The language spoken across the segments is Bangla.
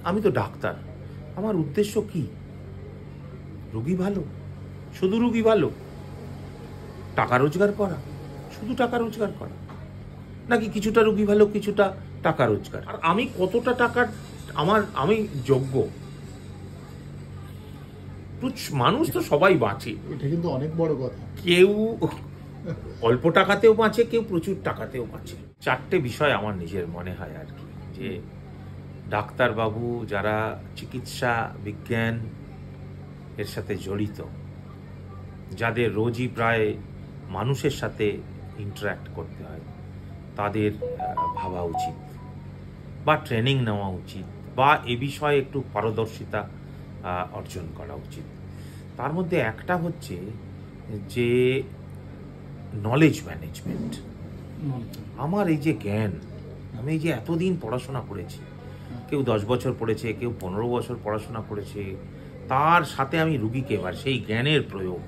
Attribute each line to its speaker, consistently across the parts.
Speaker 1: আমি তো ডাক্তার, আমার উদ্দেশ্য কি? রোগী ভালো, শুধু রোগী ভালো, টাকা রোজগার করা, শুধু টাকা রোজগার করা, নাকি কিছুটা রোগী ভালো কিছুটা টাকা রোজগার? আর আমি কতটা টাকার আমি যোগ্য? মানুষ তো সবাই বাঁচে,
Speaker 2: এটা কিন্তু অনেক বড় কথা।
Speaker 1: কেউ অল্প টাকাতেও বাঁচে, কেউ প্রচুর টাকাতেও বাঁচে। চারটে বিষয় আমার নিজের মনে হয় আর কি, যে ডাক্তারবাবু যারা চিকিৎসা বিজ্ঞান এর সাথে জড়িত, যাদের রোজই প্রায় মানুষের সাথে ইন্টারঅ্যাক্ট করতে হয়, তাদের ভাবা উচিত বা ট্রেনিং নেওয়া উচিত বা এ বিষয়ে একটু পারদর্শিতা অর্জন করা উচিত। তার মধ্যে একটা হচ্ছে যে নলেজ ম্যানেজমেন্ট। আমার এই যে জ্ঞান, আমি এই যে এতদিন পড়াশোনা করেছি, কেউ 10 বছর পড়েছে, কেউ 15 বছর পড়াশোনা করেছে, তার সাথে আমি রুগীকে এবার সেই জ্ঞানের প্রয়োগ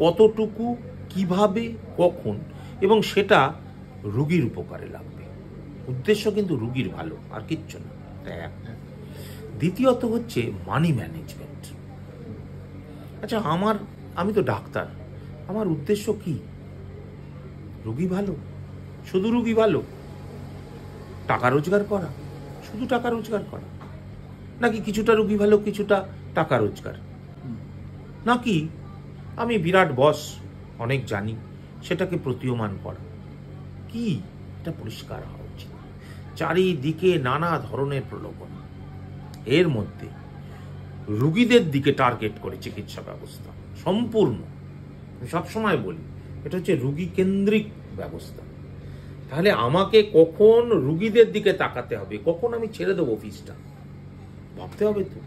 Speaker 1: কতটুকু, কিভাবে, কখন, এবং সেটা রুগীর উপকারে লাগবে। উদ্দেশ্য কিন্তু রুগীর ভালো, আর কিচ্ছু না। দ্বিতীয়ত হচ্ছে মানি ম্যানেজমেন্ট। আচ্ছা, আমি তো ডাক্তার, আমার উদ্দেশ্য কি? রুগী ভালো, শুধু রুগী ভালো, টাকা রোজগার করা, শুধু টাকা রোজগার করা, নাকি কিছুটা রুগী ভালো কিছুটা টাকা রোজগার, নাকি আমি বিরাট বস, অনেক জানি, সেটাকে প্রতীয়মান করা? কি, এটা পরিষ্কার হওয়া উচিত। চারিদিকে নানা ধরনের প্রলোভন, এর মধ্যে রুগীদের দিকে টার্গেট করে চিকিৎসা ব্যবস্থা সম্পূর্ণ, আমি সবসময় বলি এটা হচ্ছে রুগী কেন্দ্রিক ব্যবস্থা। তাহলে আমাকে কখন রুগীদের দিকে তাকাতে হবে, কখন আমি ছেড়ে দেবো অফিসটা, ভাবতে হবে তো,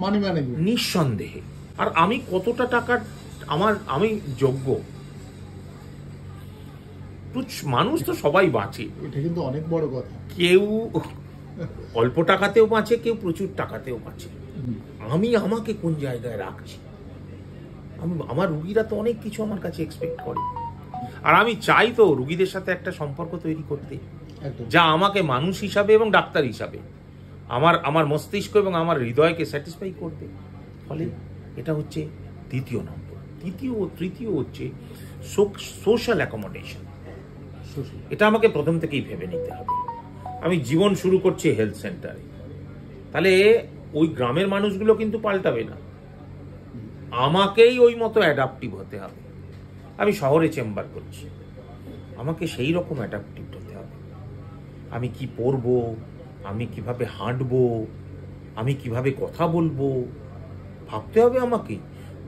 Speaker 2: মানি ম্যানেজমেন্ট
Speaker 1: নিঃসন্দেহে। আর আমি কতটা টাকার আমি যোগ্য? মানুষ তো সবাই বাঁচে,
Speaker 2: এটা কিন্তু অনেক বড় কথা।
Speaker 1: কেউ অল্প টাকাতেও বাঁচে, কেউ প্রচুর টাকাতেও বাঁচে। আমি আমাকে কোন জায়গায় রাখছি? আমার রুগীরা তো অনেক কিছু আমার কাছে এক্সপেক্ট করে, আর আমি চাই তো রুগীদের সাথে একটা সম্পর্ক তৈরি করতে, যা আমাকে মানুষ হিসাবে এবং ডাক্তার হিসাবে আমার মস্তিষ্ক এবং আমার হৃদয়কে স্যাটিসফাই করবে। ফলে এটা হচ্ছে দ্বিতীয় নম্বর। তৃতীয় হচ্ছে সোশ্যাল অ্যাকোমোডেশন। এটা আমাকে প্রথম থেকেই ভেবে নিতে হবে। আমি জীবন শুরু করছি হেলথ সেন্টারে, তাহলে ওই গ্রামের মানুষগুলো কিন্তু পাল্টাবে না, আমাকেই ওই মতো অ্যাডাপটিভ হতে হবে। আমি শহরে চেম্বার করছি, আমাকে সেই রকম অ্যাডাপটিভ হতে হবে। আমি কি পরবো, আমি কিভাবে হাঁটবো, আমি কিভাবে কথা বলবো, ভাবতে হবে আমাকে।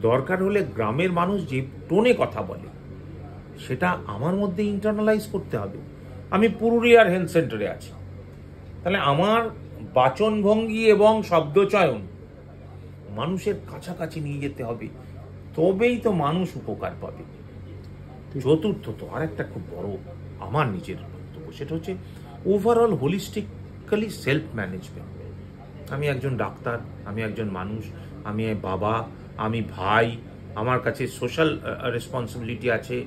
Speaker 1: দরকার হলে গ্রামের মানুষ যে টোনে কথা বলে সেটা আমার মধ্যে ইন্টারনালাইজ করতে হবে। আমি পুরুলিয়ার হেলথ সেন্টারে আছি, তাহলে আমার বাচনভঙ্গি এবং শব্দচয়ন মানুষের কাছাকাছি নিয়ে যেতে হবে, তবেই তো মানুষ উপকার পাবে। চতুর্থত আর একটা খুব বড় আমার নিজের বক্তব্য, সেটা হচ্ছে ওভারঅল হোলিস্টিক্যালি সেলফ ম্যানেজমেন্ট। আমি একজন ডাক্তার, আমি একজন মানুষ, আমি বাবা, আমি ভাই, আমার কাছে সোশ্যাল রেসপন্সিবিলিটি আছে,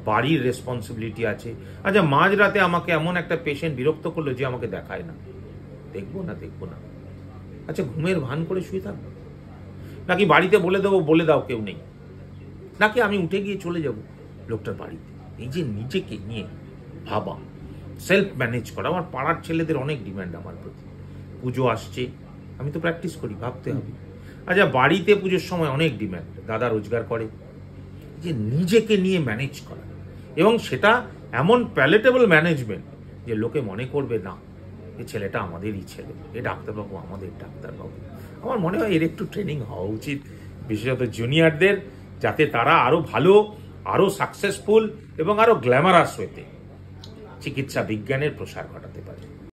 Speaker 1: বাড়ির রেসপন্সিবিলিটি আছে। আচ্ছা, মাঝরাতে আমাকে এমন একটা পেশেন্ট বিরক্ত করলো যে আমাকে দেখায় না, দেখবো না? আচ্ছা, ঘুমের ভান করে শুয়ে থাকবো, নাকি বাড়িতে বলে দাও কেউ নেই, নাকি আমি উঠে গিয়ে চলে যাব লোকটার বাড়িতে? এই যে নিজেকে নিয়ে ভাবা, সেলফ ম্যানেজ করা। আমার পাড়ার ছেলেদের অনেক ডিমান্ড আমার প্রতি, পুজো আসছে, আমি তো প্র্যাকটিস করি, ভাবতে হবে। আচ্ছা, বাড়িতে পুজোর সময় অনেক ডিমান্ড, দাদা রোজগার করে, যে নিজেকে নিয়ে ম্যানেজ করা, এবং সেটা এমন প্যালেটেবল ম্যানেজমেন্ট যে লোকে মনে করবে না এই ছেলেটা আমাদেরই ছেলে, এ ডাক্তারবাবু আমাদের ডাক্তারবাবু। আমার মনে হয় এর একটু ট্রেনিং হওয়া উচিত, বিশেষত জুনিয়রদের, যাতে তারা আরো ভালো, আরো সাকসেসফুল এবং আরো গ্ল্যামারাস হইতে চিকিৎসা বিজ্ঞানের প্রসার ঘটাতে পারে।